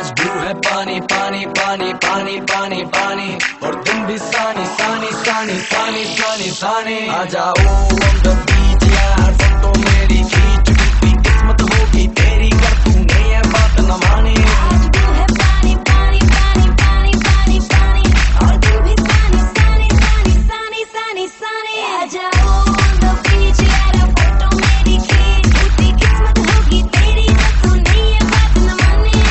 आज ब्लू है पानी पानी पानी पानी पानी पानी और दिन भी सानी सानी सानी सानी सानी सानी। आ जाओ on the beach यार, फोटो मेरी खींच भी किस्मत होगी तेरी कर तूने ये बात न मानी। आज ब्लू है पानी पानी पानी पानी पानी पानी और दिन भी सानी सानी सानी सानी सानी सानी। आ जाओ on the beach यार, फोटो मेरी खींच भी किस्मत होगी तेरी कर तूने ये बात न मानी।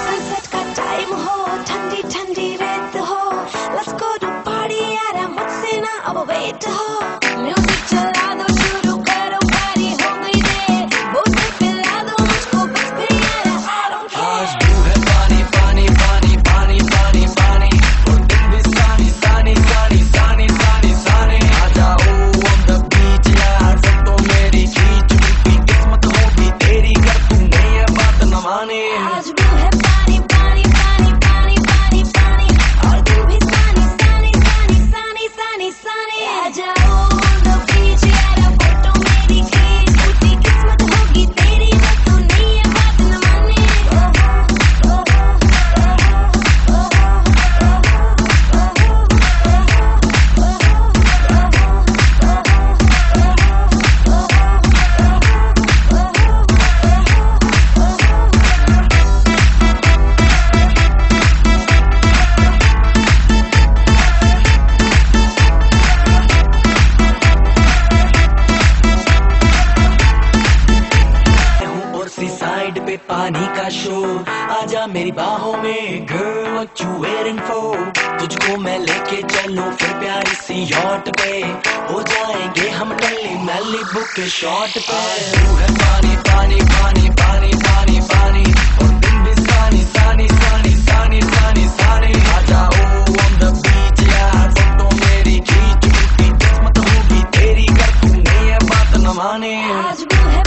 सनसेट का टाइम हो, ठंडी ठंडी रेत हो, लेट्स गो टू पार्टी यार, मुझसे ना अब वेट हो। म्यूजिक चला दो, शुरू करो पार्टी हो गई देर, बोतल पिला दो मुझको बस फिर यार, I don't आज care। ब्लू है पानी पानी पानी पानी पानी पानी और दिन भी सानी सानी सानी सानी सानी सानी। आ जाओ on the beach यार, फोटो मेरी खींच भी किस्मत होगी तेरी कर तूने ये बात न मानी। आज ब्लू है पानी पानी पानी पानी पानी पानी और दिन भी सानी सानी सानी सानी सानी सानी। आ जाओ on the beach यार, फोटो मेरी खींच भी किस्मत होगी तेरी कर तूने ये बात न मानी। और सी साइड पे पानी का शोर, आजा मेरी बाहों में girl what you waiting for. तुझको मैं लेके चलूं फिर प्यारी सी यॉट पे, हो जाएंगे हम टल्ली मैलिबू के शॉट पे। ब्लू है पानी पानी पानी पानी पानी पानी और दिन भी सानी सानी सानी सानी सानी सानी। आ जाओ on the beach यार, फोटो मेरी खींच भी किस्मत होगी तेरी कर तूने ये बात न मानी। आज ब्लू है